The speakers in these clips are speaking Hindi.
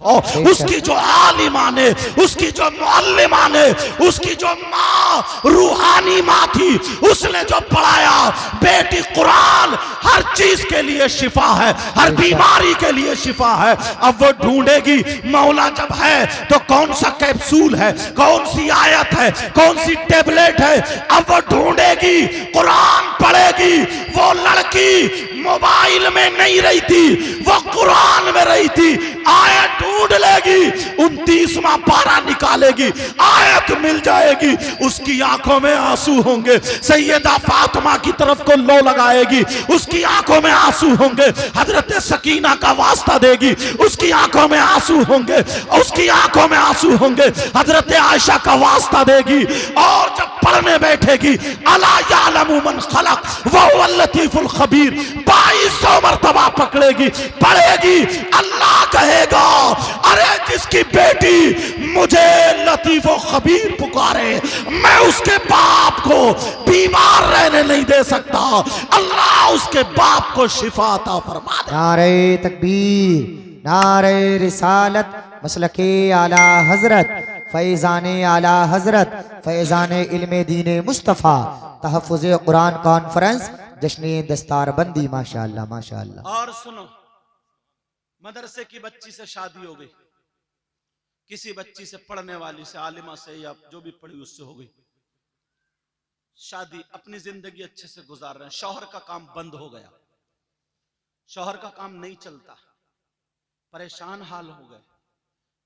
उसकी जो आलिमा ने, उसकी जो मुअल्लिमा ने, उसकी जो माँ रूहानी माँ थी, उसने जो पढ़ाया, बेटी कुरान हर चीज के लिए शिफा है, हर बीमारी के लिए शिफा है। अब वो ढूंढेगी मौला जब है तो कौन सा कैप्सूल है, कौन सी आयत है, कौन सी टेबलेट है। अब वो ढूंढेगी, कुरान पढ़ेगी। वो लड़की मोबाइल में नहीं रही थी, वो कुरान में रही थी। आयत ढूंढ लेगी, 29वां पारा निकालेगी, आयत मिल जाएगी, उसकी आंखों में आंसू होंगे। सैयदा फातिमा की तरफ को लो लगाएगी, उसकी आंखों में आंसू होंगे। हजरत सकीना का वास्ता देगी, उसकी आंखों में आंसू होंगे, उसकी आंखों में आंसू होंगे। हजरत आयशा का वास्ता देगी और जब पढ़ने बैठेगी, अला यालमु मन खलक व हुवल लतीफुल खबीर 2200 मरतबा पकड़ेगी, पढ़ेगी। अल्लाह कहेगा, अरे जिसकी बेटी मुझे लतीफो खबीर पुकारे, मैं उसके बाप को बीमार रहने नहीं दे सकता। अल्लाह उसके बाप को शिफा अता फरमा दे। नारे तकबीर, नारे रिसालत, मसलके आला हजरत, फैज़ाने आला हजरत, फैज़ाने इल्मे दीने मुस्तफ़ा, तहफ़्फ़ुज़े कुरान कॉन्फ्रेंस, जश्न दस्तारबंदी। माशाअल्लाह माशाअल्लाह। और सुनो, मदरसे की बच्ची से शादी हो गई, किसी बच्ची से, पढ़ने वाली से, आलिमा से, या जो भी पढ़ी उससे हो गई शादी, अपनी जिंदगी अच्छे से गुजार रहे हैं। शौहर का काम बंद हो गया, शौहर का काम नहीं चलता, परेशान हाल हो गए।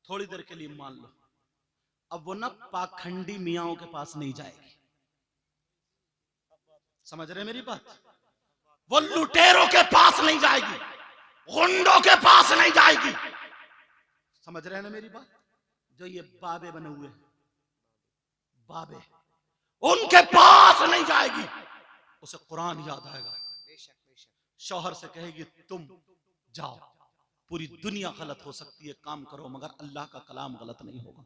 थोड़ी देर के लिए मान लो, अब वो ना पाखंडी मियाओं के पास नहीं जाएगी। समझ रहे मेरी बात? वो लुटेरों के पास नहीं जाएगी, गुंडों के पास नहीं जाएगी। समझ रहे हैं ना मेरी बात? जो ये बाबे बने हुए हैं, बाबे, उनके पास नहीं जाएगी। उसे कुरान याद आएगा। शौहर से कहेगी तुम जाओ, पूरी दुनिया गलत हो सकती है, काम करो, मगर अल्लाह का कलाम गलत नहीं होगा।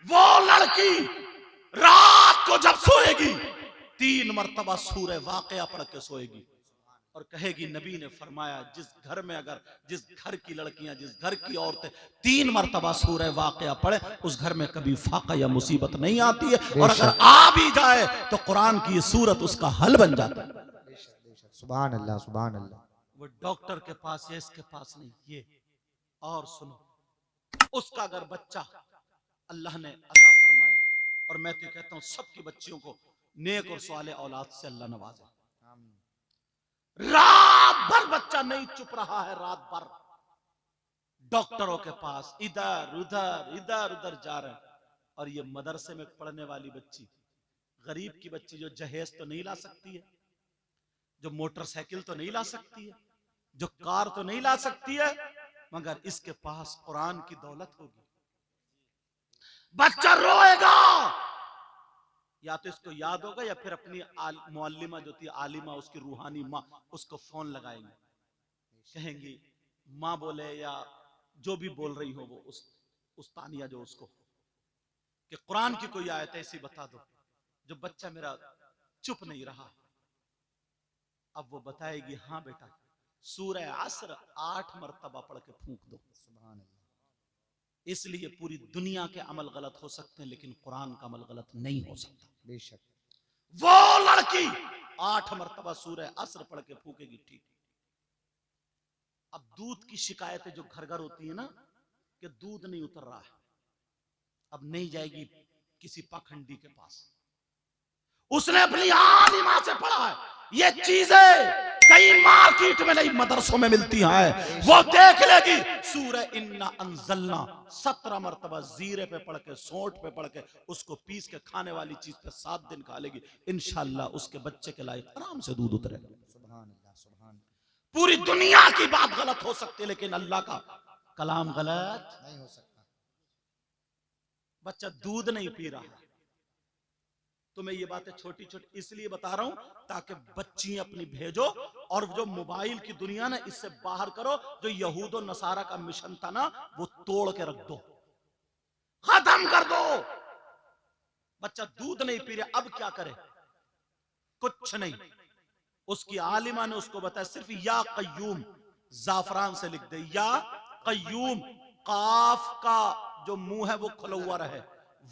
वो लड़की रात को जब सोएगी, 3 मरतबा सूरह वाक़िया पढ़ के सोएगी और कहेगी नबी ने फरमाया, जिस घर में, अगर जिस घर की लड़कियां, जिस घर की औरतें 3 मरतबा सूरह वाक़िया पढ़े, उस घर में कभी फाका या मुसीबत नहीं आती है, और अगर आ भी जाए तो कुरान की ये सूरत उसका हल बन जाता है। सुभान अल्लाह सुभान अल्लाह। वो डॉक्टर के पास या इसके पास नहीं, ये। और सुनो, उसका अगर बच्चा अल्लाह ने अता फरमाया, और मैं तो कहता हूं सबकी बच्चियों को नेक और साले औलाद से अल्लाह नवाजे। रात भर बच्चा नहीं चुप रहा है, रात भर डॉक्टरों के पास इधर उधर जा रहे हैं। और ये मदरसे में पढ़ने वाली बच्ची, गरीब की बच्ची, जो जहेज तो नहीं ला सकती है, जो मोटरसाइकिल तो नहीं ला सकती है, जो कार तो नहीं ला सकती है, मगर इसके पास कुरान की दौलत होगी। बच्चा रोएगा, या तो इसको याद होगा, या फिर अपनी मुअल्लिमा जो थी, आलिमा, उसकी रूहानी माँ, उसको फोन लगाएंगे, कहेंगी माँ बोले या जो भी बोल रही हो, वो उस तानिया जो उसको, कि कुरान की कोई आयत ऐसी बता दो। जो बच्चा मेरा चुप नहीं रहा, अब वो बताएगी हाँ बेटा, सूरह असर 8 मरतबा पढ़ के फूंक दो। सुभान अल्लाह। इसलिए पूरी दुनिया के अमल गलत हो सकते हैं, लेकिन कुरान का अमल गलत नहीं हो सकता। बेशक। वो लड़की 8 मरतबा सूरह असर पढ़ के फूकेगी, ठीक। अब दूध की शिकायतें जो घर घर होती है ना, कि दूध नहीं उतर रहा है, अब नहीं जाएगी किसी पाखंडी के पास, उसने अपनी आलिमा से पढ़ा है। ये चीजें कई मार्केट में नहीं, मदरसों में मिलती हैं। वो देख लेगी, सूरह इन्ना अंज़लना 17 मरतबा जीरे पे पढ़ के, सोंठ पे पढ़ के, उसको पीस के खाने वाली चीज पे 7 दिन खा लेगी, इंशाअल्लाह उसके बच्चे के लायक आराम से दूध उतरेगा। सुभान अल्लाह सुभान अल्लाह। पूरी दुनिया की बात गलत हो सकती है, लेकिन अल्लाह का कलाम गलत नहीं हो सकता। बच्चा दूध नहीं पी रहा है, तो मैं ये बातें छोटी छोटी इसलिए बता रहा हूं ताकि बच्ची अपनी भेजो, और जो मोबाइल की दुनिया ना, इससे बाहर करो। जो यहूद और नसारा का मिशन था ना, वो तोड़ के रख दो, खत्म कर दो। बच्चा दूध नहीं पी रहा, अब क्या करे? कुछ नहीं। उसकी आलिमा ने उसको बताया, सिर्फ या कय्यूम जाफरान से लिख दे, या कय्यूम, काफ का जो मुंह है वो खुला हुआ रहे,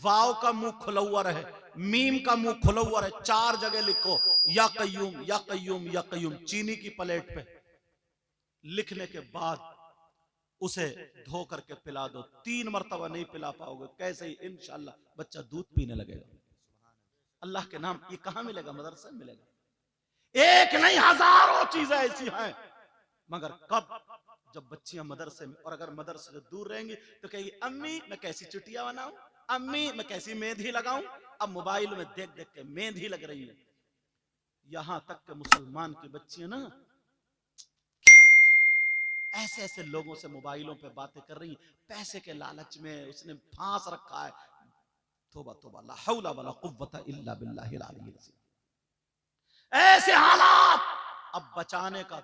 वाव का मुंह खुला हुआ रहे, मीम का मुंह खुला हुआ रहे, 4 जगह लिखो या कय्यूम या कय्यूम या कय्यूम। चीनी की प्लेट पे लिखने के बाद उसे धो करके पिला दो। 3 मरतबा नहीं पिला पाओगे, कैसे ही इंशाल्लाह बच्चा दूध पीने लगेगा। अल्लाह के नाम ये कहां मिलेगा? मदरसे में मिलेगा। एक नहीं हजारों चीजें ऐसी हैं, मगर कब? जब बच्चियां मदरसे में, और अगर मदरसे से दूर रहेंगी तो कहेगी अम्मी मैं कैसी चुटिया बनाऊं, अम्मी मैं कैसी मेहंदी लगाऊं। अब मोबाइल में देख देख के मेहंदी लग रही है। यहां तक के मुसलमान की बच्चियां ना, क्या बताएं, ऐसे ऐसे लोगों से मोबाइलों पे बातें कर रही हैं, पैसे के लालच में उसने फांस रखा है। तौबा तौबा, ला हौला वला कुव्वता इल्ला बिल्लाहिल अलीय्यिल अज़ीम। ऐसे हालात, अब बचाने का,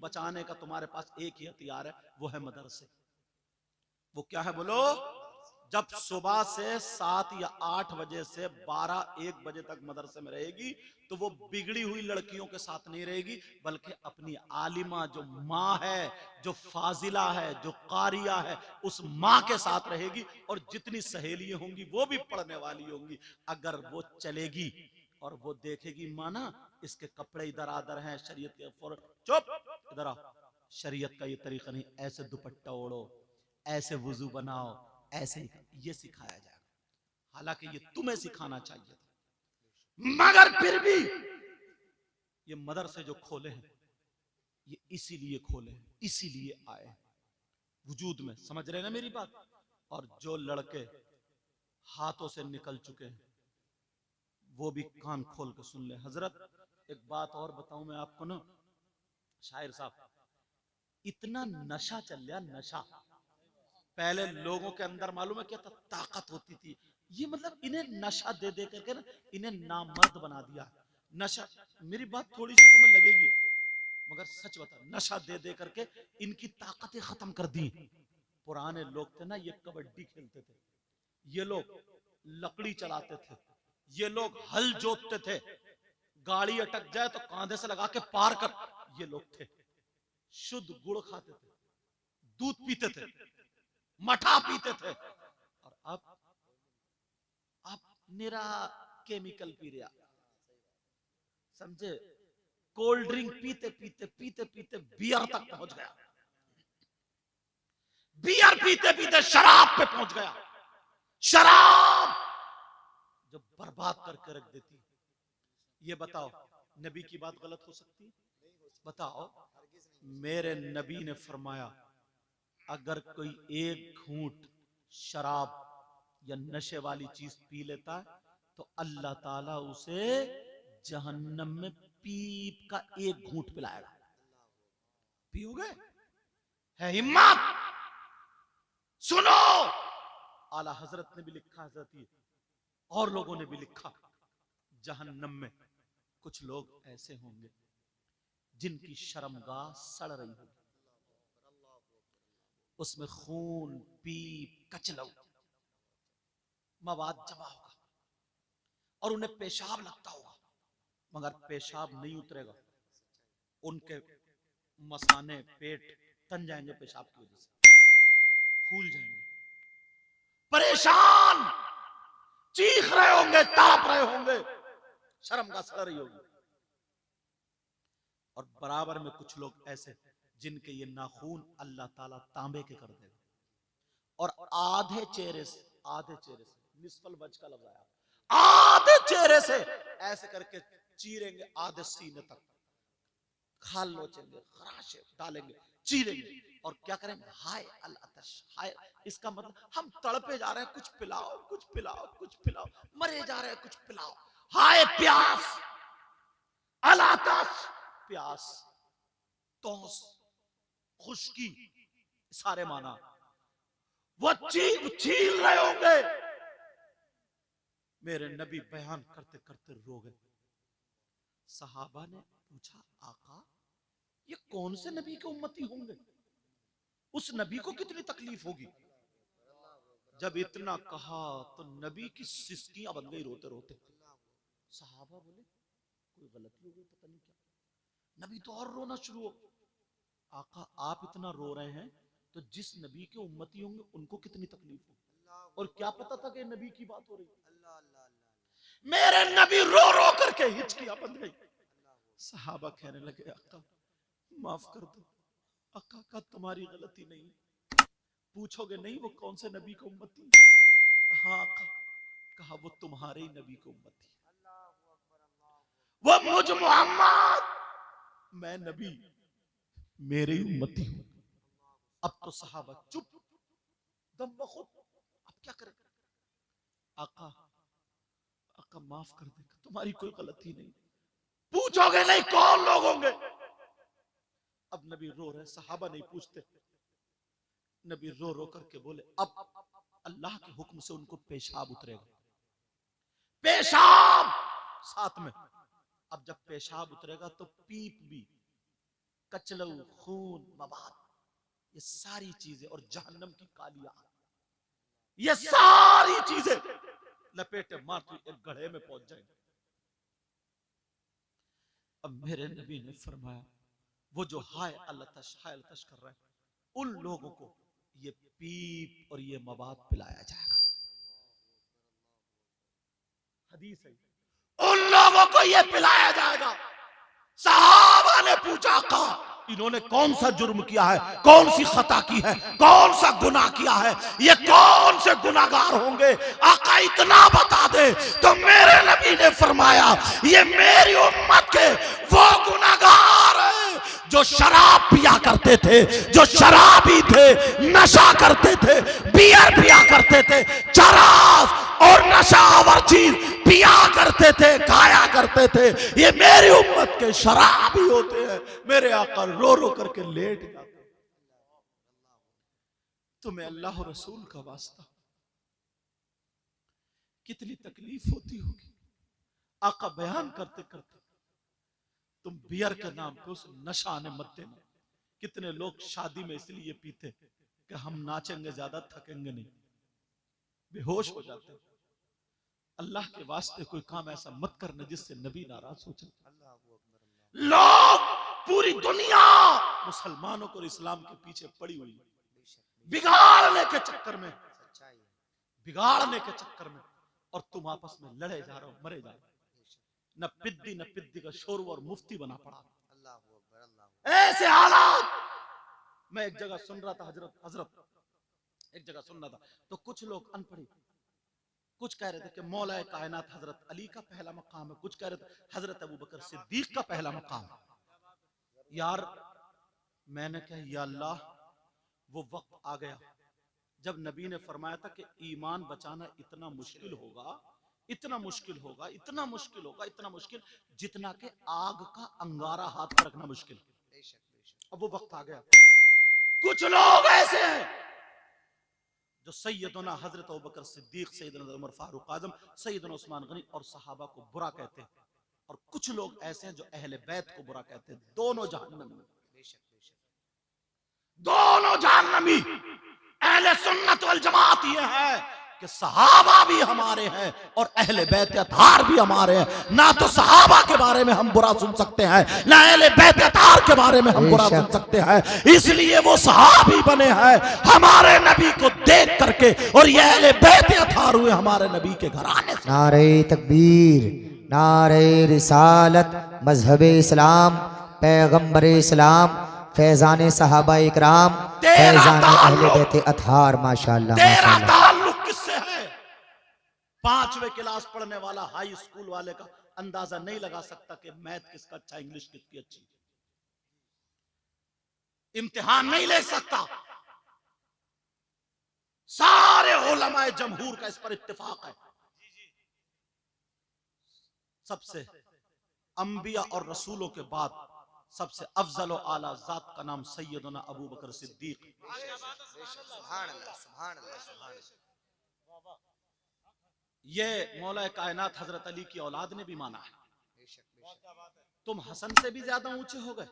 बचाने का तुम्हारे पास एक ही हथियार है, वो है मदरसे। वो क्या है बोलो? जब सुबह से 7 या 8 बजे से 12-1 बजे तक मदरसे में रहेगी तो वो बिगड़ी हुई लड़कियों के साथ नहीं रहेगी, बल्कि अपनी आलिमा जो माँ है, जो फाजिला है, जो कारिया है, उस माँ के साथ रहेगी। और जितनी सहेलियां होंगी वो भी पढ़ने वाली होंगी। अगर वो चलेगी और वो देखेगी माँ ना इसके कपड़े इधर आधर हैं, शरीयत के चुप इधर आओ, शरीयत का ये तरीका नहीं, ऐसे दुपट्टा ओढ़ो, ऐसे वुजू बनाओ, ऐसे ही ये सिखाया जाएगा। हालांकि ये तुम्हें सिखाना चाहिए था, मगर फिर भी ये मदरसे जो खोले हैं ये इसीलिए खोले हैं, इसीलिए आए वजूद में। समझ रहे ना मेरी बात? और जो लड़के हाथों से निकल चुके हैं वो भी कान खोल के सुन ले। हजरत एक बात और बताऊं मैं आपको ना, शायर साहब, इतना नशा चल गया, नशा। पहले लोगों के अंदर मालूम है क्या था? ताकत होती थी। ये मतलब इन्हें नशा दे दे करके ना इन्हें नामर्द बना दिया। नशा, मेरी बात थोड़ी सी तुम्हें लगेगी मगर सच बता, नशा दे दे करके इनकी ताकतें खत्म कर दी। पुराने लोग थे ना, ये कबड्डी खेलते थे, ये लोग लकड़ी चलाते थे, ये लोग हल जोतते थे, गाड़ी अटक जाए तो कांधे से लगा के पार कर, ये लोग थे। शुद्ध गुड़ खाते थे, दूध पीते थे, मठा पीते थे। और अब निरा केमिकल पी रहा, समझे? कोल्ड ड्रिंक पीते पीते पीते पीते बियर तक पहुंच गया, बियर पीते पीते शराब पे पहुंच गया। शराब जो बर्बाद करके रख देती। ये बताओ नबी की बात गलत हो सकती है? बताओ, मेरे नबी ने फरमाया अगर कोई एक घूंट शराब या नशे वाली चीज पी लेता है तो अल्लाह ताला उसे जहन्नम में पीप का एक घूंट पिलाएगा। पियोगे? है हिम्मत? सुनो, आला हजरत ने भी लिखा, हजरत ये और लोगों ने भी लिखा, जहन्नम में कुछ लोग ऐसे होंगे जिनकी शर्मगाह सड़ रही होगी, उसमें खून, पीप, कचलऊ, मवाद जमा होगा और उन्हें पेशाब लगता होगा, मगर पेशाब नहीं उतरेगा। उनके मसाने, पेट तन जाएंगे पेशाब की वजह से, फूल जाएंगे, परेशान, चीख रहे होंगे, तड़प रहे होंगे, शर्मगाह सड़ रही होगी। और बराबर में कुछ लोग ऐसे जिनके ये नाखून अल्लाह ताला तांबे के कर देगा, और आधे चेहरे से निस्फल वज का लफ्ज आया, आधे चेहरे से ऐसे करके चीरेंगे, आधे सीने तक खाल नोचेंगे, खराशे डालेंगे, चीरेंगे, और क्या करेंगे? हाय अल-अतश, हाय। इसका मतलब हम तड़पे जा रहे हैं, कुछ पिलाओ, कुछ पिलाओ, कुछ पिलाओ, मरे जा रहे हैं, कुछ पिलाओ, हाय प्यास, अल-अतश, प्यास, तौस, खुश्की, सारे माना। वो छील रहे होंगे। मेरे नबी बयान करते करते रो गए। सहाबा ने पूछा, आका ये कौन से नबी के उम्मती होंगे? उस नबी को कितनी तकलीफ होगी? जब इतना कहा तो नबी की सिसकियां बन गई रोते रोते। सहाबा बोले कोई गलती हो गई, पता नहीं क्या। नबी तो और रोना शुरू हो। आका आप इतना रो रहे हैं तो जिस नबी के उम्मती होंगे उनको कितनी तकलीफ होगी। और क्या पता था कि नबी की बात हो रही। मेरे नबी रो रो करके हिचकियां बंध गई। सहाबा कहने लगे अक्का माफ कर दो। अक्का का तुम्हारी गलती नहीं। पूछोगे नहीं वो कौन से नबी को उम्मती? हाँ अक्का। कहा वो तुम्हारे ही नबी को उम्मती, वो मुझ मोहम्मद, मैं नबी, मेरे ही उम्मती हूं। अब तो सहाबा चुप, दम बखुद। अब क्या करें? आका आका माफ कर दे, तुम्हारी कोई गलती नहीं। पूछोगे नहीं कौन लोग होंगे? अब नबी रो रहे, सहाबा नहीं पूछते। नबी रो रो करके बोले अब अल्लाह के हुक्म से उनको पेशाब उतरेगा। पेशाब साथ में। अब जब पेशाब उतरेगा तो पीप भी, कचलऊ, खून, मवाद, ये सारी चीजें और जहन्नम की काली आग, ये सारी चीजें लपेटे मारती एक गड्ढे में पहुंच जाएंगे। अब मेरे नबी ने फरमाया वो जो हाय अलतश कर रहे हैं उन लोगों को ये पीप और ये मवाद पिलाया जाएगा। हदीस है, उन लोगों को ये पिलाया जाएगा। सहाबा ने पूछा कहा इन्होंने कौन सा जुर्म किया है, कौन सी खता की है, कौन सा गुनाह किया है, ये कौन से गुनाहगार होंगे? आका इतना बता दे। तो मेरे नबी ने फरमाया ये मेरी उम्मत के वो गुनाहगार हैं जो शराब पिया करते थे, जो शराबी थे, नशा करते थे, बियर पिया करते थे, चरस और नशावर चीज पिया करते थे, खाया करते थे। ये मेरी उम्मत के शराबी होते हैं। मेरे आका रो रो करके लेट जाते। तुम्हें अल्लाह और रसूल का वास्ता कितनी तकलीफ होती होगी। आका बयान करते करते तुम बियर के नाम पे उस नशा ने मत देना। कितने लोग शादी में इसलिए पीते कि हम नाचेंगे ज्यादा, थकेंगे नहीं, बेहोश हो जाते। अल्लाह के वास्ते कोई काम ऐसा मत करना जिससे नबी नाराज हो जाए। लोग पूरी दुनिया मुसलमानों को इस्लाम के पीछे पड़ी हुई बिगाड़ने के चक्कर में, बिगाड़ने के चक्कर में, और तुम आपस में लड़े जा रहे हो, मरे जा रहे हो। न पिद्दी का शोर और मुफ्ती बना पड़ा। ऐसे हालात। मैं एक जगह सुन रहा था, हजरत एक जगह सुन रहा था तो कुछ लोग अनपढ़ी कुछ कह रहे थे कि मौला कायनात हजरत अली का पहला मकाम है, कुछ कह रहे थे हजरत अबू बकर सिद्दीक का पहला मकाम है। यार मैंने कहा या अल्लाह वो वक्त आ गया जब नबी ने फरमाया था कि ईमान बचाना इतना मुश्किल होगा, इतना मुश्किल होगा, इतना मुश्किल होगा, इतना मुश्किल जितना कि आग का अंगारा हाथ पर रखना मुश्किल। अब वो वक्त आ गया। कुछ लोग ऐसे हैं जो सैयदना हजरत अबू बकर सिद्दीक, सैयदना उमर फारूक आजम, सैयदना उस्मान गनी और सहाबा को बुरा कहते हैं, और कुछ लोग ऐसे हैं जो अहले बैत को बुरा कहते हैं। दोनों जहन्नमी, दोनों जहन्नमी। अहले सुन्नत वल जमात ये है कि सहाबा भी हमारे हैं और अहले बैत अतार भी हमारे हैं। ना तो सहाबा के बारे में हम बुरा सुन सकते हैं, ना अहले बैत अतार के बारे में हम बुरा सुन सकते हैं। इसलिए वो सहाबी बने हैं हमारे नबी को देख करके, और ये अहले बैत अतार हुए हमारे नबी के घराने से। नारे तकबीर, नारे रिसालत, मजहब इस्लाम, पैगंबर इस्लाम, फैजान सहाबा इकराम, फैजान अहले बैत अतार। माशाअल्लाह माशाअल्लाह। ताल्लुक किससे है? 5वीं क्लास पढ़ने वाला हाई स्कूल वाले का अंदाजा नहीं लगा सकता कि मैथ किसका अच्छा, इंग्लिश किसकी अच्छी। इम्तिहान नहीं ले सकता। सारे उलमाए जमहूर का इस पर इत्तेफाक है। सबसे अंबिया और रसूलों के बाद सबसे अफजल और आला जात का नाम सैयदना अबू बकर सिद्दीक। ये मौला कायनात हजरत अली की औलाद ने भी माना है। तुम हसन से भी ज्यादा ऊंचे हो गए,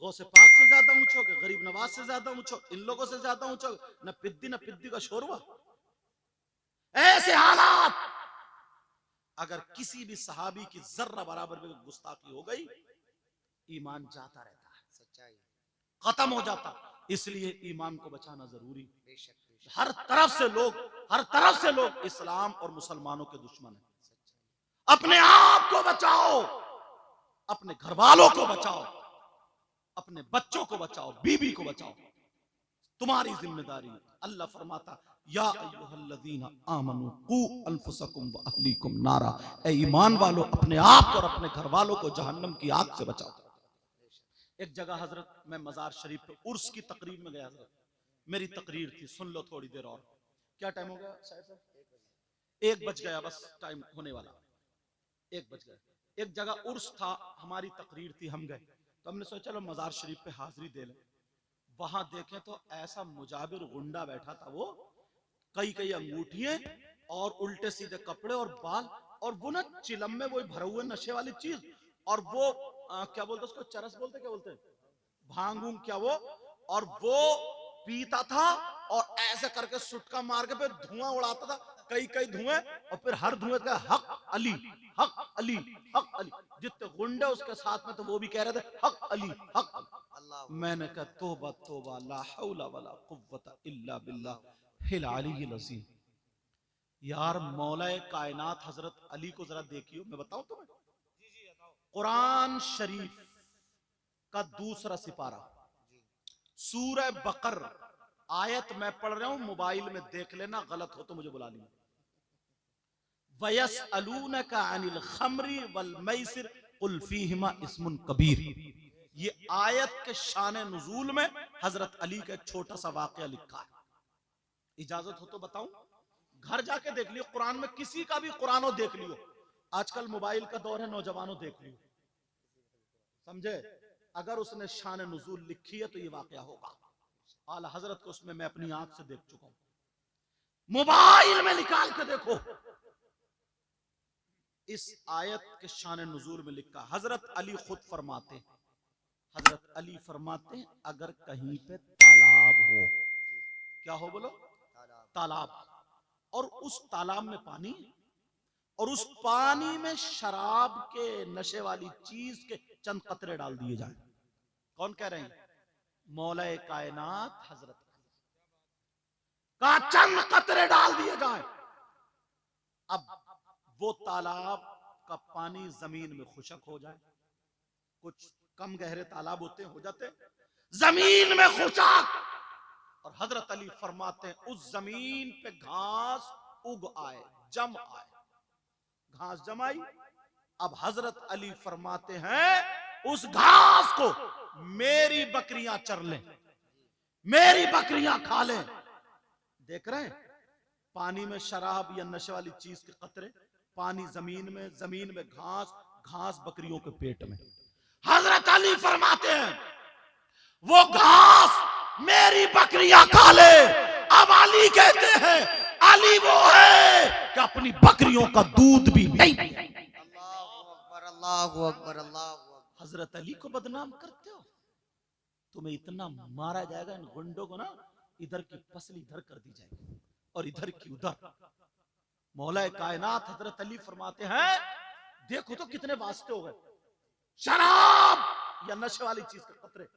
गौसे पाक से ज्यादा ऊंचे हो गए, गरीब नवाज से ज्यादा ऊंचे, इन लोगों से ज्यादा ऊंचे हो गए। न पिद्दी का शोरवा। ऐसे हालात, अगर किसी भी सहाबी की जर्रा बराबर भी गुस्ताखी हो गई, ईमान जाता रहता है, सच्चाई खत्म हो जाता। इसलिए ईमान को बचाना जरूरी। हर तरफ से लोग इस्लाम और मुसलमानों के दुश्मन हैं। अपने आप को बचाओ, अपने घर वालों को बचाओ, अपने बच्चों को बचाओ, बीबी को बचाओ, तुम्हारी जिम्मेदारी है। अल्लाह फरमाता या अय्युहल्लज़ीना आमनू कू अनफुसकुम व अहलीकुम नारा, ए ईमान वालों अपने आप और अपने घर वालों को जहन्नम की आग से बचाओ। एक जगह हजरत मैं मजार शरीफ पे उर्स की तकरीर में गया। हजरत मेरी तकरीर थी, सुन लो थोड़ी देर और। क्या टाइम हो गया साहब? 1 बज गया, बस टाइम होने वाला, 1 बज गया। एक जगह उर्स था, हमारी तकरीर थी, हम गए तो हमने सोचा चलो मजार शरीफ पे हाजिरी दे लें। वहां देखें तो ऐसा मुजाबिर गुंडा बैठा था, वो कई अंगूठियां और उल्टे सीधे कपड़े और बाल, और वो ना चिलम में वो भरे हुए नशे वाली चीज, और वो क्या बोलते उसको, चरस बोलते, क्या बोलते भांगूंग क्या वो, और वो पीता था और ऐसे करके सुटका मार के फिर धुआं उड़ाता था, कई धुएं, और फिर हर धुएं का हक अली हक अली हक अली। जितने गुंडे उसके साथ में तो वो भी कह रहे थे हक अली हक अली। मैंने कहा तौबा तौबा ला हौला वला कुव्वता इल्ला बिल्लाह हिल अलील अज़ीम। यार मौलाए कायनात हजरत अली को जरा देखियो। मैं बताऊं तुम्हें, कुरान शरीफ का 2रा सिपारा, सूरह बकर, आयत मैं पढ़ रहा हूं, मोबाइल में देख लेना, गलत हो तो मुझे बुला लेना। वयसअलूनका अनिल खम्री वल मैसिर कुल फीहिमा इस्मुन कबीर। ये आयत के शान नुजूल में हजरत अली का एक छोटा सा वाकया लिखा है। इजाजत हो तो बताऊं, घर जाके देख लियो, कुरान में किसी का भी कुरानो देख लियो। आजकल मोबाइल का दौर है, नौजवानों देख लियो, समझे। अगर उसने शान नुजूल लिखी है तो ये वाकया होगा। आला हजरत को उसमें मैं अपनी आंख से देख चुका हूं, मोबाइल में निकाल के देखो। इस आयत के शान नुजूल में लिखा, हजरत अली खुद फरमाते, हजरत अली फरमाते अगर कहीं पे तालाब हो, क्या हो बोलो, तालाब, और उस तालाब में पानी, और उस पानी में शराब के नशे वाली चीज के चंद कतरे डाल दिए जाएं। कौन कह रहे हैं? मौलाए कायनात हजरत का चंद कतरे डाल दिए जाएं। अब वो तालाब का पानी जमीन में खुशक हो जाए, कुछ कम गहरे तालाब होते हो जाते जमीन में खुशक, और हजरत अली फरमाते हैं उस जमीन पे घास उग आए, जम आए, घास जमाई। अब हजरत अली फरमाते हैं उस घास को मेरी बकरियां चर लें, मेरी बकरियां खा लें। देख रहे हैं, पानी में शराब या नशे वाली चीज के कतरे, पानी जमीन में घास, घास बकरियों के पेट में। हजरत अली फरमाते हैं वो घास मेरी बकरियां खा ले। अब अली कहते हैं अली वो है कि अपनी बकरियों का दूध भी नहीं पिए। अल्लाहु अकबर, अल्लाहु अकबर। हजरत अली को बदनाम करते हो, तुम्हें इतना मारा जाएगा, इन गुंडों को ना इधर की पसली इधर कर दी जाएगी और इधर की उधर। मौला कायनात हजरत अली फरमाते हैं देखो तो कितने वास्ते हो गए, शराब या नशे वाली चीज के कतरे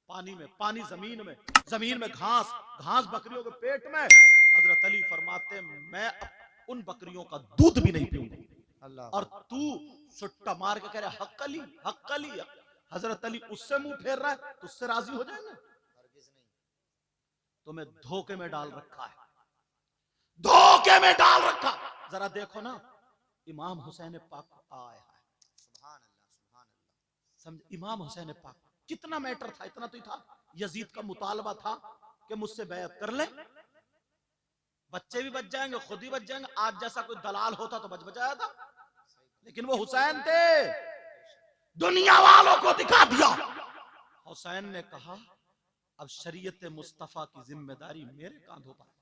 पानी में, पानी जमीन में घास, घास बकरियों के पेट में। हजरत अली फरमाते मैं उन बकरियों का दूध भी नहीं पीऊंगा, और तू सुट्टा मार के कह रहा हक अली हक अली। हजरत अली उससे मुंह फेर रहा है तो उससे राजी हो जाएंगे? तुम्हें धोखे में डाल रखा है, धोखे में डाल रखा। जरा देखो ना इमाम हुसैन पाक आया है, सुभान अल्लाह, सुभान अल्लाह। समझ, इमाम हुसैन पाक कितना मैटर था, इतना तो ही था। यजीद का मुतालबा था कि मुझसे बैत कर ले, बच्चे भी बच जाएंगे, खुद ही बच जाएंगे। आज जैसा कोई दलाल होता तो बच जाया था, लेकिन वो हुसैन थे, दुनिया वालों को दिखा दिया। हुसैन ने कहा अब शरीयत मुस्तफा की जिम्मेदारी मेरे कांधों पर है।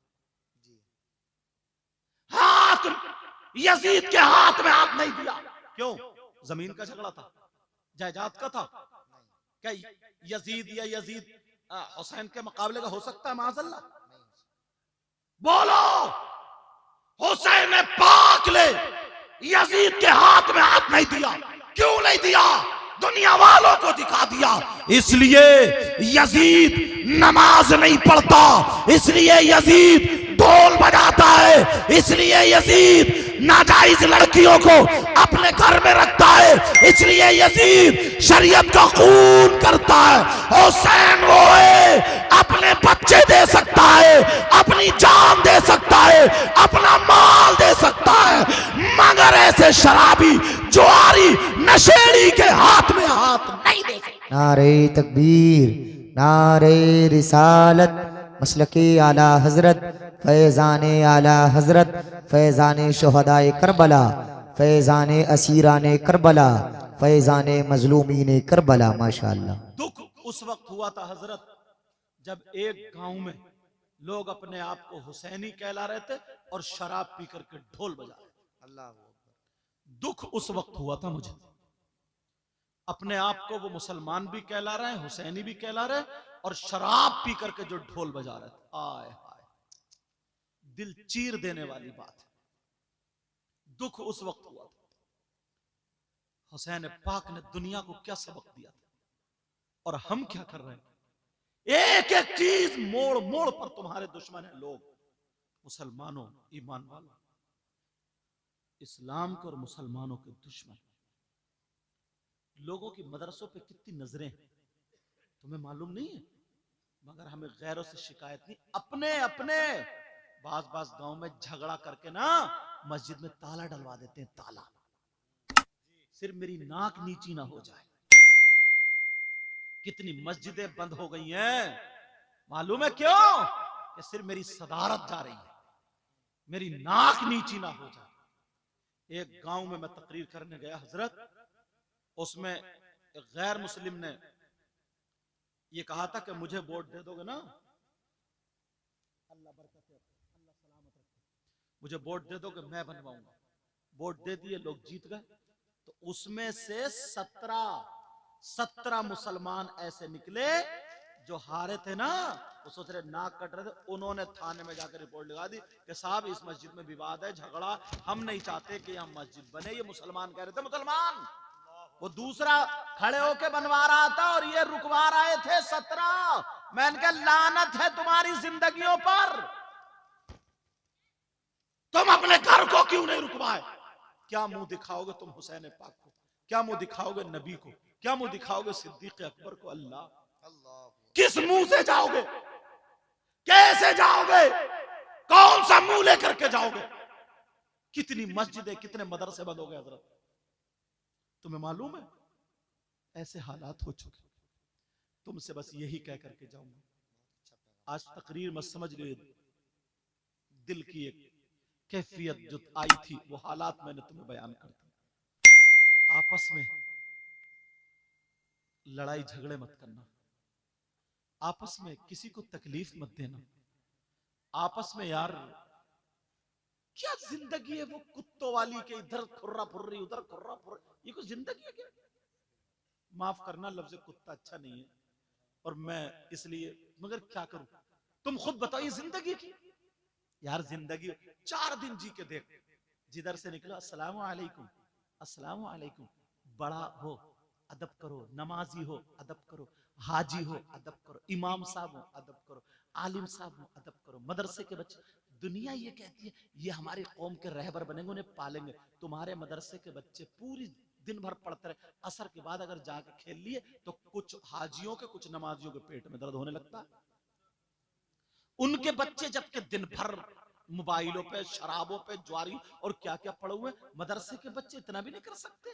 हाथ यजीद के हाथ में हाथ नहीं दिया। क्यों? जमीन का झगड़ा था, जायदाद का था। क्या यजीद या यजीद हुसैन के मुकाबले का हो सकता है? माज़अल्लाह। बोलो, हुसैन ने पाक ले यजीद के हाथ में हाथ नहीं दिया। क्यों नहीं दिया? दुनिया वालों को दिखा दिया। इसलिए यजीद नमाज नहीं पढ़ता, इसलिए यजीद ढोल बजाता है, इसलिए यजीद नाजायज लड़कियों को अपने घर में रखता है, इसलिए यजीद शरीयत का खून करता है। हुसैन वो है अपने बच्चे दे सकता है, अपनी जान दे सकता है, अपना माल दे सकता है, मगर ऐसे शराबी जुआरी नशेड़ी के हाथ में हाथ नहीं दे सकता। नारे तकबीर, नारे रिसालत, मसलके आला हजरत, फैज़ान आला हजरत, फैज़ान शुहदाए करबला, फैज़ान असीरान करबला, फैज़ान मजलूमीन करबला। माशाअल्लाह। दुख उस वक्त हुआ था हजरत जब एक गांव में लोग अपने आप को हुसैनी कहला रहे थे और शराब पी करके ढोल बजा रहे थे। अल्लाह दुख उस वक्त हुआ था मुझे, अपने आप को वो मुसलमान भी कहला रहे हैं, हुसैनी भी कहला रहे हैं, और शराब पी करके जो ढोल बजा रहे थे। आय हाय, दिल चीर देने वाली बात है। दुख उस वक्त हुआ था। हुसैन पाक ने दुनिया को क्या सबक दिया था, और हम क्या कर रहे हैं? एक एक चीज मोड़ मोड़ पर तुम्हारे दुश्मन है लोग। मुसलमानों, ईमान वालों, इस्लाम के और मुसलमानों के दुश्मन। लोगों की मदरसों पे कितनी नजरें हैं तुम्हें मालूम नहीं है, मगर हमें गैरों से शिकायत नहीं। अपने अपने बाज बाज गांव में झगड़ा करके ना मस्जिद में ताला डलवा देते हैं, ताला, सिर्फ मेरी नाक नीची ना हो जाए। कितनी मस्जिदें बंद हो गई हैं मालूम है क्यों? कि सिर्फ मेरी सदारत जा रही है, मेरी नाक नीची ना हो जाए। एक गांव में मैं तकरीर करने गया हजरत, उसमें एक गैर मुस्लिम ने ये कहा था कि मुझे वोट दे दोगे ना, अल्लाह बरकत है, अल्लाह सलामत रखे, मुझे वोट दे दोगे मैं बनवाऊंगा। वोट दे दिए, लोग जीत गए। तो उसमें से 17 मुसलमान ऐसे निकले जो हारे थे ना, वो सोच रहे नाक कट रहे थे, उन्होंने थाने में जाकर रिपोर्ट लगा दी कि साहब इस मस्जिद में विवाद है, झगड़ा, हम नहीं चाहते कि यहां मस्जिद बने। ये मुसलमान कह रहे थे, मुसलमान, वो दूसरा खड़े होके बनवा रहा था और ये रुकवा रहे थे 17। मैंने कहा लानत है तुम्हारी जिंदगियों पर, तुम अपने घर को क्यों नहीं रुकवाए? क्या मुंह दिखाओगे तुम हुसैन पाक को? क्या मुंह दिखाओगे नबी को? क्या मुंह दिखाओगे सिद्दीक अकबर को? अल्लाह, किस मुंह से जाओगे? कैसे जाओगे? कौन सा मुंह लेकर के जाओगे? कितनी मस्जिदें, कितने मदरसे बंद हो गए हजरत, तुम्हें मालूम है? ऐसे हालात हो चुके। तुमसे बस यही कह करके जाऊंगा, आज तकरीर मत समझ लो, दिल की एक कैफियत जो आई थी, वो हालात मैंने तुम्हें बयान कर दिए। आपस में लड़ाई झगड़े मत करना, आपस में किसी को तकलीफ मत देना, आपस में यार क्या जिंदगी है वो कुत्तों वाली के, इधर खुर्रा फुर्री उधर खुर्रा फुर्री, ये कोई जिंदगी है क्या? माफ करना, लफ्ज कुत्ता अच्छा नहीं है और मैं इसलिए, मगर क्या करूं? तुम खुद बताओ, ये जिंदगी की यार, जिंदगी 4 दिन जी के देख, जिधर से निकलो अस्सलाम वालेकुम, अस्सलाम वालेकुम, बड़ा हो अदब करो, नमाजी हो अदब करो, हाजी हो अदब करो, इमाम साहब हो अदब करो, आलिम साहब हो अदब करो, मदरसे के बच्चे। दुनिया ये कहती है ये हमारी कौम के रहबर बनेंगे, उन्हें पालेंगे। तुम्हारे मदरसे के बच्चे पूरी दिन भर पढ़ते रहे, असर के बाद अगर जाके खेल लिए तो कुछ हाजियों के, कुछ नमाजियों के पेट में दर्द होने लगता है। उनके बच्चे जबकि दिन भर मोबाइलों पे, शराबों पे, ज्वारी और क्या क्या पड़े हुए, मदरसे के बच्चे इतना भी नहीं कर सकते।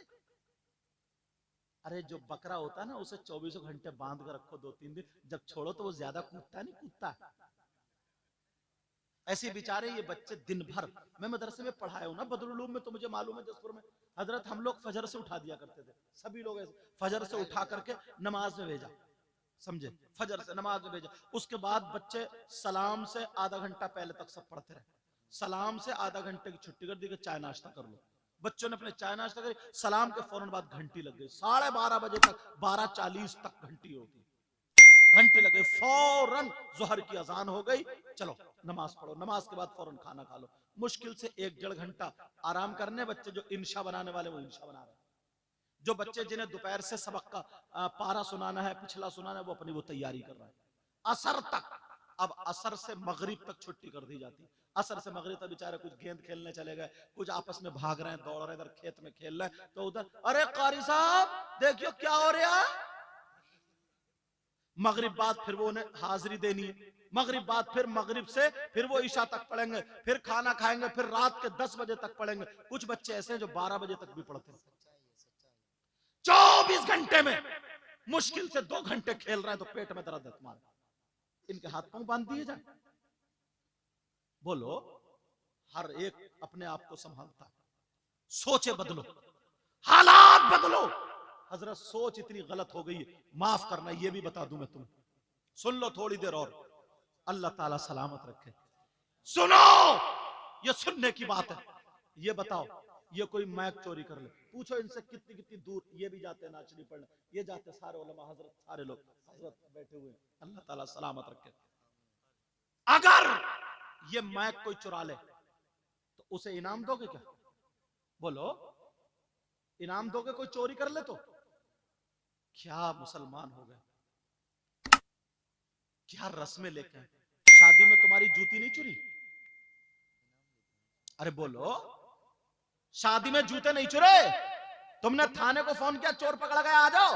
अरे जो बकरा होता है ना, उसे 24 घंटे बांध कर रखो 2-3 दिन, जब छोड़ो तो वो ज्यादा कूदता नहीं, कूदता। ऐसे बेचारे ये बच्चे दिन भर, मैं मदरसे में पढ़ाया हूं ना बदरुल उलूम में, तो मुझे मालूम है जसपुर में हजरत हम लोग फजर से उठा दिया करते थे, सभी लोग ऐसे फजर से उठा करके नमाज में भेजा, समझे, फजर से नमाज में भेजा। उसके बाद बच्चे सलाम से आधा घंटा पहले तक सब पढ़ते रहे, सलाम से आधा घंटे की छुट्टी कर दी कि चाय नाश्ता कर लो। बच्चों ने अपने चाय नाश्ता करी, सलाम के फौरन बाद घंटी लग गई, 12:30 बजे तक, 12:40 तक घंटी होगी, घंटे लगे, फौरन जोहर की अजान हो गई, चलो नमाज पढ़ो, नमाज के बाद फौरन खाना खा लो। मुश्किल से 1-1.5 घंटा आराम करने, बच्चे जो इंशा बनाने वाले वो इंशा बना रहे, जो बच्चे जिन्हें दोपहर से सबक का पारा सुनाना है, पिछला सुनाना है, वो अपनी वो तैयारी कर रहा है असर तक। अब असर से मगरिब तक छुट्टी कर दी जाती। असर से मगरिब तक बेचारे कुछ गेंद खेलने चले गए, कुछ आपस में भाग रहे हैं, दौड़ रहे हैं, इधर खेत में खेल रहे हैं, तो उधर अरे कारी साहब देखियो क्या हो रहा है। मगरिब बाद फिर वो उन्हें हाजिरी देनी है, मगरिब बाद फिर मगरिब से फिर वो ईशा तक पढ़ेंगे, फिर खाना खाएंगे, फिर रात के 10 बजे तक पढ़ेंगे। कुछ बच्चे ऐसे हैं जो 12 बजे तक भी पढ़ते हैं। 24 घंटे में मुश्किल से 2 घंटे खेल रहे हैं तो पेट में दर्द है तुम्हारे, इनके हाथ पांव बांध दिए जाए। बोलो, हर एक अपने आप को संभालता है। सोचे बदलो, हालात बदलो। हजरत सोच इतनी गलत हो गई है, माफ करना, ये भी बता दूं मैं तुम्हें, सुन लो थोड़ी देर और, अल्लाह ताला सलामत रखे। सुनो, ये सुनने की बात है। ये बताओ, ये कोई मैक चोरी कर ले, पूछो इनसे कितनी कितनी दूर ये भी जाते हैं नाचनी पढ़ने, ये जाते सारे उलमा हजरत, सारे लोग हजरत बैठे हुए, अल्लाह ताला सलामत रखे। अगर ये मैक कोई चुरा ले तो उसे इनाम दोगे क्या? बोलो, इनाम दोगे? कोई चोरी कर ले तो क्या मुसलमान हो गए, क्या रस्में लेके हैं। शादी में तुम्हारी जूती नहीं चुरी? अरे बोलो, शादी में जूते नहीं चुरे? तुमने थाने को फोन किया, चोर पकड़ा गया, आ जाओ,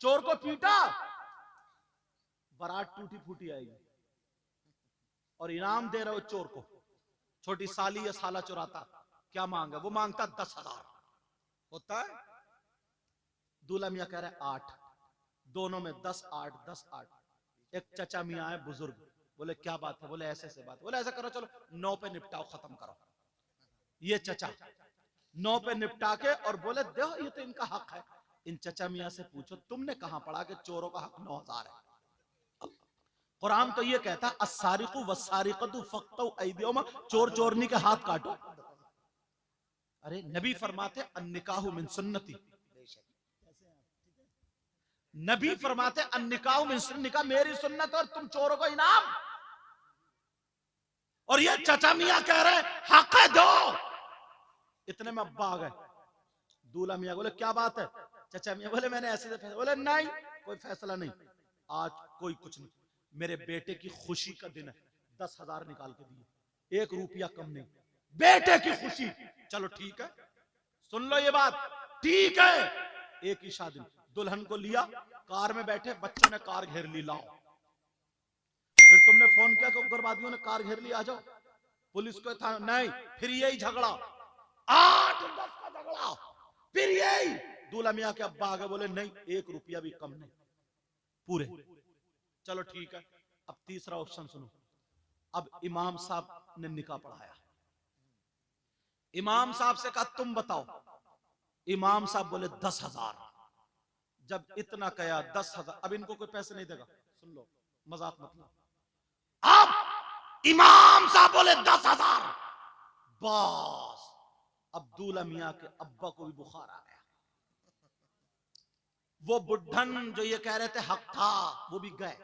चोर को पीटा, बारात टूटी फूटी आएगी और इनाम दे रहे हो चोर को। छोटी साली या साला चुराता, क्या मांगा? वो मांगता 10,000 होता है। दूल्हा मियां कह रहे 8, दोनों में 10 8 10 8। एक चचा मियां है बुजुर्ग, बोले क्या बात है? बोले ऐसे बात। बोले ऐसा करो, चलो 9 पे निपटाओ, खत्म करो। ये चचा 9 पे निपटा के और बोले देखो ये तो इनका हक है। इन चचा मियां से पूछो तुमने कहां पढ़ा कि चोरों का हक 9,000 है? कुरान तो ये कहता है अस्सारिकु वस्सारिकतु फक्तु ऐदियुहुमा, चोर चोरनी के हाथ काटो। अरे नबी फरमाते अन्निकाहु मिन सुन्नती, नबी फरमाते अन्निकाहु मिन सुन्नती, निकाह मेरी सुन्नत और तुम चोरों को इनाम। और ये चचा मियां कह रहे हक है दो। इतने में अब्बा आ गए। दूल्हा मियां बोले क्या बात है? चचा मियां बोले मैंने ऐसे फैसला। बोले नहीं, कोई फैसला नहीं, आज कोई कुछ नहीं, मेरे बेटे की खुशी का दिन है, 10,000 निकाल के दिए, 1 रुपया कम नहीं, बेटे की खुशी। चलो ठीक है, सुन लो ये बात, ठीक है। एक ही शादी, दुल्हन को लिया, कार में बैठे, बच्चों ने कार घेर ली, लाओ। फिर तुमने फोन किया कि उग्रवादियों ने कार घेर ली, आ जाओ। पुलिस को था नहीं, फिर यही झगड़ा, 8-10 का झगड़ा, फिर यही। दूल्हा मियां के अब्बा आ गए, बोले नहीं 1 रुपया भी कम नहीं, पूरे। चलो ठीक है। अब तीसरा ऑप्शन सुनो। अब इमाम साहब ने निकाह पढ़ाया, इमाम साहब से कहा तुम बताओ। इमाम साहब बोले 10,000। जब इतना कहा 10,000, अब इनको कोई पैसे नहीं देगा, सुन लो, मजाक मत लो। अब इमाम साहब बोले 10,000, बस अब दूल्हा मियां के अब्बा को भी बुखार आ गया। वो बुढ़न जो ये कह रहे थे हक था, वो भी गए,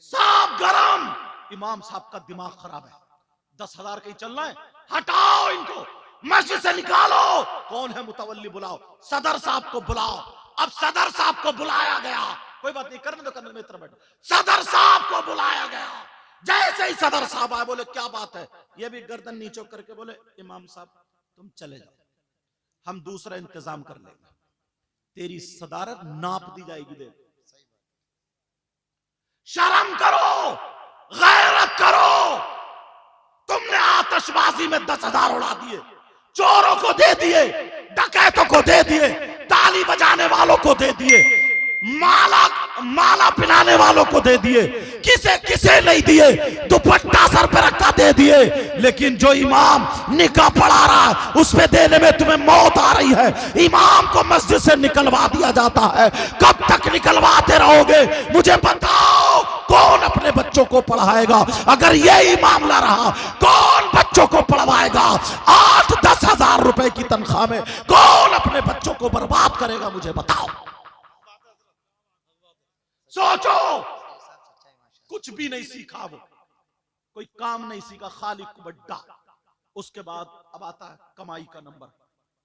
सब गरम। इमाम साहब का दिमाग खराब है, 10,000 कहीं चलना है, हटाओ इनको, मस्जिद से निकालो। कौन है मुतवल्ली? बुलाओ, सदर साहब को बुलाओ। अब सदर साहब को बुलाया गया, कोई बात नहीं, करने दो, करने में इतना बैठो। सदर साहब को बुलाया गया। जैसे ही सदर साहब आए, बोले क्या बात है? ये भी गर्दन नीचे करके बोले इमाम साहब तुम चले जाओ, हम दूसरा इंतजाम कर लेंगे, तेरी सदारत नाप दी जाएगी। दे शर्म करो, गैरत करो। तुमने आतिशबाजी में 10,000 उड़ा दिए, चोरों को दे दिए, डकैतों को दे दिए, ताली बजाने वालों को दे दिए, माला पिनाने वालों को दे दिए, किसे किसे नहीं दिए, दुपट्टा सर पे रखा दे दिए। लेकिन जो इमाम निकाह पढ़ा रहा, उस पे देने में तुम्हें मौत आ रही है। इमाम को मस्जिद से निकलवा दिया जाता है। कब तक निकलवाते रहोगे? मुझे बताओ, कौन अपने बच्चों को पढ़ाएगा? अगर यही मामला रहा, कौन बच्चों को पढ़वाएगा? 8-10 हजार रुपए की तनख्वाह में कौन अपने बच्चों को बर्बाद करेगा? मुझे बताओ। सोचो, कुछ भी नहीं सीखा, वो कोई काम नहीं सीखा, खाली कुबड्डा। उसके बाद अब आता है कमाई का नंबर,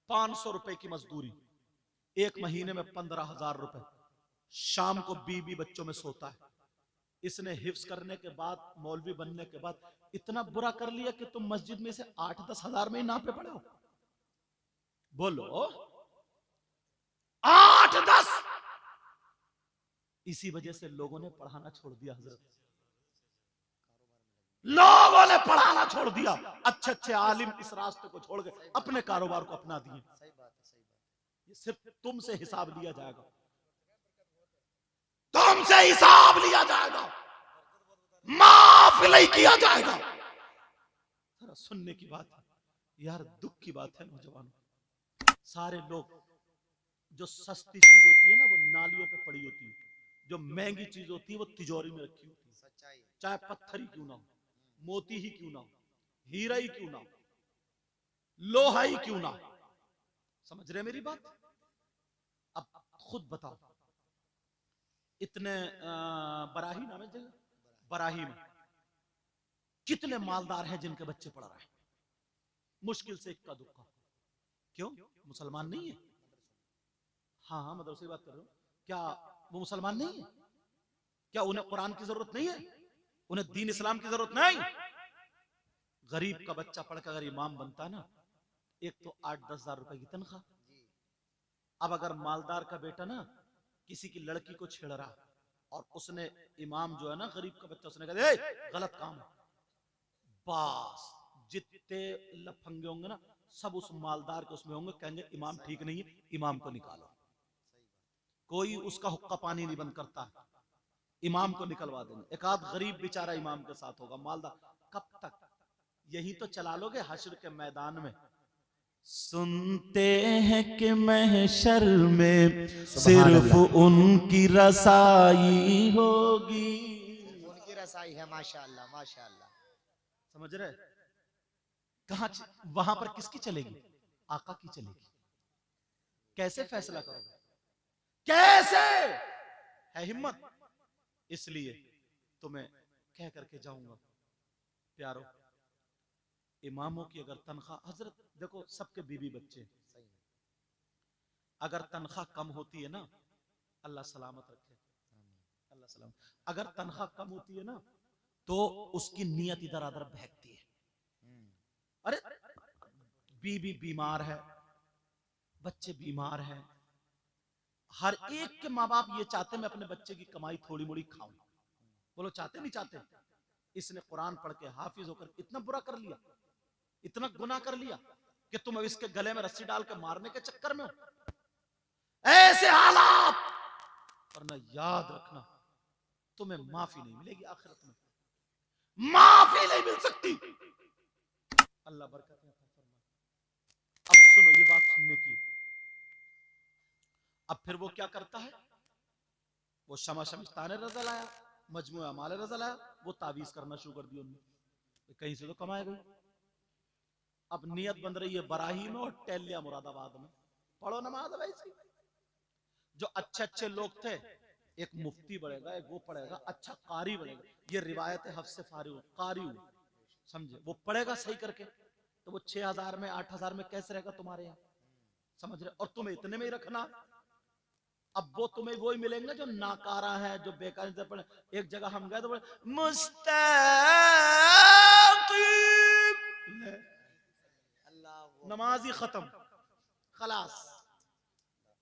500 रुपए की मजदूरी, एक महीने में 15,000 रुपए, शाम को बीबी बच्चों में सोता है। इसने हिफ्स करने के बाद, मौलवी बनने के बाद इतना बुरा कर लिया कि तुम मस्जिद में से 8-10 हजार में ही नापे पड़े हो। बोलो 8-10। इसी वजह से लोगों ने पढ़ाना छोड़ दिया हजरत, लोगों ने पढ़ाना छोड़ दिया। अच्छे अच्छे आलिम इस रास्ते को छोड़ के अपने कारोबार को अपना दिए। ये सिर्फ तुमसे हिसाब लिया जाएगा, तुमसे हिसाब लिया जाएगा, माफ नहीं किया जाएगा। जरा सुनने की बात है यार, दुख की बात है नौजवानों, सारे लोग जो सस्ती चीज होती है ना वो नालियों पे पड़ी होती है, जो महंगी चीज होती है वो तिजोरी में रखी होती है। चाहे पत्थर ही क्यों ना हो, मोती ही क्यों ना हो, हीरा ही क्यों ना हो, लोहा ही क्यों ना हो। समझ रहे मेरी बात? अब खुद बताओ, इतने बराही नाम है जगह, बराही में कितने मालदार हैं जिनके बच्चे पढ़ रहे हैं, मुश्किल से इक्का दुक्का। क्यों? मुसलमान नहीं है। हाँ हाँ, मदरसे की बात कर रहे हो। क्या वो मुसलमान नहीं है? क्या उन्हें कुरान की जरूरत नहीं है? उन्हें दीन इस्लाम की जरूरत नहीं? गरीब का बच्चा पढ़कर अगर इमाम बनता ना, एक तो 8-10 हजार रुपए की तनख्वाह। अब अगर मालदार का बेटा ना किसी की लड़की को छेड़ रहा और उसने इमाम जो है ना गरीब का बच्चा, उसने कहा गलत काम है, बस जितने लफंगे होंगे ना सब उस मालदार के उसमें होंगे, कहेंगे इमाम ठीक नहीं है, इमाम को निकालो। कोई उसका हुक्का पानी नहीं बंद करता, इमाम को निकलवा देंगे। एक आध गरीब बेचारा इमाम के साथ होगा, मालदार कब तक? यही तो चला लोगे हश्र के मैदान में। सुनते हैं कि महशर में सिर्फ उनकी रसाई होगी, उनकी रसाई है। माशाअल्लाह माशाअल्लाह। समझ रहे? कहां वहां पर किसकी चलेगी? आका की चलेगी। कैसे फैसला करोगे? कैसे है हिम्मत? इसलिए तुम्हें कह करके जाऊंगा प्यारो, इमामों की अगर तनख्वाह, हजरत देखो सबके बीवी बच्चे, अगर तनख्वाह कम होती है ना, अल्लाह सलामत रखे, अल्लाह सलामत, अगर तनख्वाह कम होती है ना तो उसकी नीयत इधर उधर बहकती है। अरे बीवी बीमार है, बच्चे बीमार हैं, हर एक के माँ बाप ये चाहते मैं अपने बच्चे की कमाई थोड़ी मोड़ी खाऊं। बोलो चाहते नहीं चाहते? इसने कुरान पढ़ के हाफिज होकर इतना बुरा कर लिया, इतना गुनाह कर लिया कि तुम अब इसके गले में रस्सी डाल के मारने के चक्कर में हो। ऐसे हालात, वरना याद रखना तुम्हें माफी नहीं मिलेगी आखिरत में, माफी नहीं मिल सकती। अल्लाह बरकत में फरमाए। अब सुनो ये बात सुनने की। अब फिर वो क्या करता है, वो शमा शमिस्तान रजा लाया, मजमुआ अमाल रजा लाया, वो तावीज करना शुरू कर दिया उन्होंने, कहीं से तो कमाएगा। अब नियत बन रही है बराही में और टेलिया मुरादाबाद में, पढ़ो नमाज भाई सी। जो अच्छे अच्छे लोग थे, एक मुफ्ती बढ़ेगा, एक वो पढ़ेगा, अच्छा कारी बढ़ेगा, ये रिवायत हफ्स से फारिग कारी हुई, समझे, वो पढ़ेगा सही करके, तो वो 6,000 में 8,000 में कैसे रहेगा तुम्हारे यहाँ, समझ रहे? और तुम्हें इतने में ही रखना। अब वो तुम्हें वो ही मिलेंगे जो नाकारा है, जो बेकार से पढ़े। एक जगह हम गए तो बोले मुस्ताकीम, नमाजी खत्म, खलास,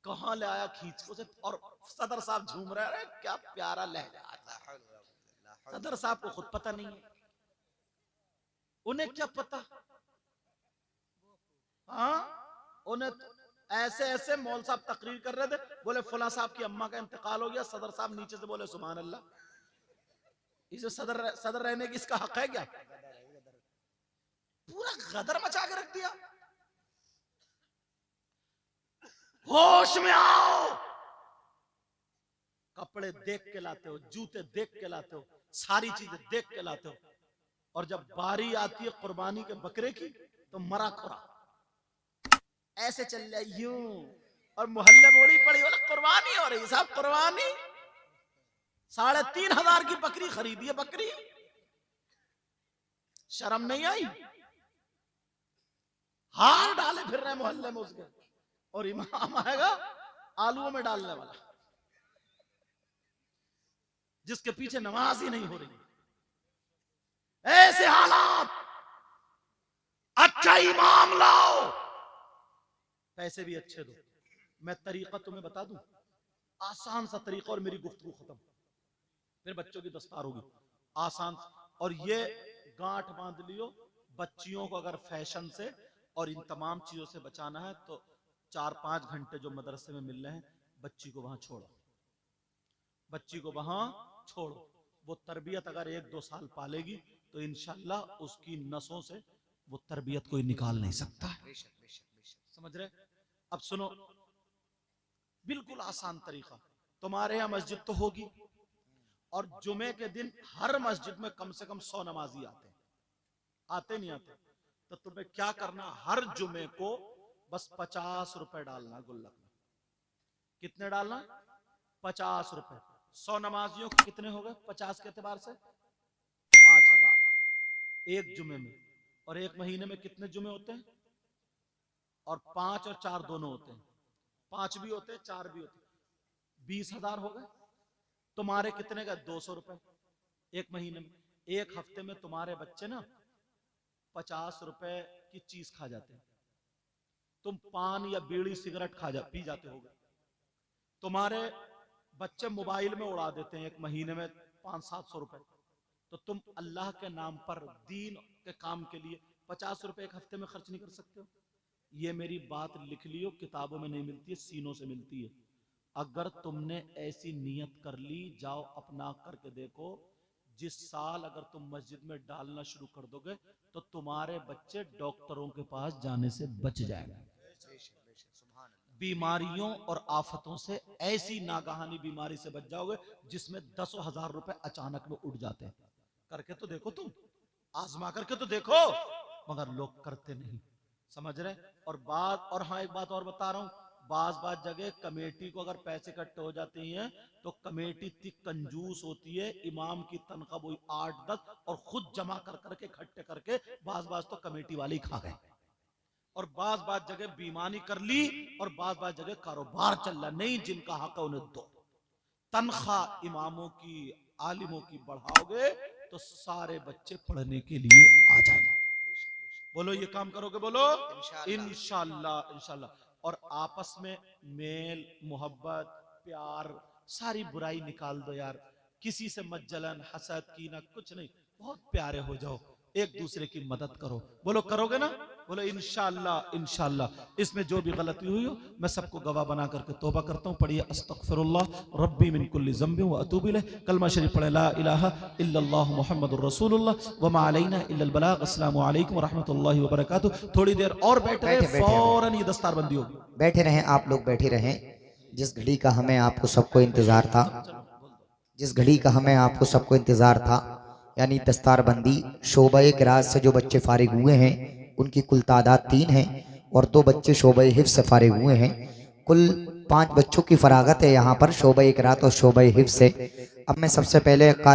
कहां ले आया खींच को से, और सदर साहब झूम रहे हैं, क्या प्यारा लहजा। सदर साहब को खुद पता नहीं है, उन्हें क्या पता। हाँ, उन्हें ऐसे ऐसे मौल साहब तकरीर कर रहे थे, बोले फला साहब की अम्मा का इंतकाल हो गया, सदर साहब नीचे से बोले सुभान अल्लाह। इसे सदर रहने की इसका हक है क्या? पूरा गदर मचा के रख दिया। होश में आओ, कपड़े देख के लाते हो, जूते देख के लाते हो, सारी चीजें देख के लाते हो, और जब बारी आती है कुर्बानी के बकरे की तो मरा खुरा ऐसे चल जाए यूं, और मोहल्ले में ओड़ी पड़ी, बोला कुर्बानी हो रही साहब, कुर्बानी 3,500 की बकरी खरीदी है, बकरी, शर्म नहीं आई? हार डाले फिर रहे मोहल्ले में उसके, और इमाम आएगा आलूओं में डालने वाला, जिसके पीछे नमाज ही नहीं हो रही। ऐसे हालात, अच्छा इमाम लाओ, पैसे भी अच्छे दो। मैं तरीका तुम्हें बता दूं, आसान सा तरीका, और मेरी गुफ्तगू खत्म, फिर बच्चों की दस्तार होगी। आसान, और ये गांठ बांध लियो, बच्चियों को अगर फैशन से और इन तमाम चीजों से बचाना है तो 4-5 घंटे जो मदरसे में मिल रहे हैं, बच्ची को वहां छोड़ो, बच्ची को वहां छोड़ो। वो तरबियत अगर 1-2 साल पालेगी तो इंशाल्लाह उसकी नसों से वो तरबियत कोई निकाल नहीं सकता है। समझ रहे? अब सुनो, बिल्कुल आसान तरीका। तुम्हारे यहाँ मस्जिद तो होगी, और जुमे के दिन हर मस्जिद में कम से कम 100 नमाजी आते हैं। आते नहीं आते? तो तुम्हें क्या करना, हर जुमे को बस 50 रुपए डालना गुल्लक में। कितने डालना? 50 रुपए। 100 नमाजियों के कितने हो गए 50 के एतबार से? 5000 एक जुमे में। और एक महीने में कितने जुमे होते हैं? और 5 और 4 दोनों होते हैं, 5 भी होते हैं 4 भी होते हैं, 20,000 हो गए। तुम्हारे कितने का? 200 रुपए एक महीने में। एक हफ्ते में तुम्हारे बच्चे ना 50 रुपए की चीज खा जाते हैं। तुम पान या बीड़ी सिगरेट पी जाते होगे। तुम्हारे बच्चे मोबाइल में उड़ा देते हैं एक महीने में 500-700 रुपए। तो तुम अल्लाह के नाम पर दीन के काम के लिए 50 रुपए एक हफ्ते में खर्च नहीं कर सकते हो? ये मेरी बात लिख लियो, किताबों में नहीं मिलती है, सीनों से मिलती है। अगर तुमने ऐसी नियत कर ली, जाओ अपना करके देखो, जिस साल अगर तुम मस्जिद में डालना शुरू कर दोगे तो तुम्हारे बच्चे डॉक्टरों के पास जाने से बच जाएंगे। बीमारियों और आफतों से, ऐसी नागहानी बीमारी से बच जाओगे जिसमें 10,000 रुपए अचानक में उड़ जाते हैं। करके तो देखो, तुम आजमा करके तो देखो, मगर लोग करते नहीं। समझ रहे? और हाँ, एक बात और बता रहा हूं, बाज जगह कमेटी को अगर पैसे इकट्ठे हो जाते हैं तो कमेटी इतनी कंजूस होती है, इमाम की तनख्वाह वही 8-10 और खुद जमा कर करके इकट्ठे करके बाज तो कमेटी वाले खा गए। और बाज जगह बेईमानी कर ली, और बाज जगह कारोबार चल रहा नहीं। जिनका हक है उन्हें दो। तनख्वाह इमामों की, आलिमों की बढ़ाओगे तो सारे बच्चे पढ़ने के लिए आ जाएंगे। बोलो ये काम करोगे? बोलो इंशाअल्लाह। इंशाअल्लाह। और आपस में मेल, मोहब्बत, प्यार, सारी बुराई निकाल दो यार। किसी से मत जलन, हसद, कीना कुछ नहीं। बहुत प्यारे हो जाओ, एक दूसरे की मदद करो। बोलो करोगे ना? बोलो इंशाअल्लाह। इंशाअल्लाह। इसमें जो भी गलती हुई हो मैं सबको गवाह बना करके तौबा करता हूँ। पढ़िए अस्तगफिरुल्लाह रब्बी मिन कुल्ली ज़ंबिन व अतूबु इलैह। कलमा शरीफ पढ़े, ला इलाहा इल्लल्लाह मुहम्मदुर रसूलुल्लाह व मा अलैना इल्लल बलाग। अस्सलामु अलैकुम व रहमतुल्लाहि व बरकातुहू। थोड़ी देर और बैठे रहे, फौरन ये दस्तारबंदी होगी। बैठे रहें आप लोग, बैठे रहें। जिस घड़ी का हमें आपको सबको इंतजार था, जिस घड़ी का हमें आपको सबको इंतजार था, यानी दस्तारबंदी। शोबे क़िराअत से जो बच्चे फारिग हुए हैं उनकी कुल तादाद 3 है, और 2 बच्चे शोबे हिफ्ज़ से फारिग हुए हैं। कुल 5 बच्चों की फरागत है यहाँ पर शोबे क़िराअत और शोबे हिफ्ज़ से। अब मैं सबसे पहले कारी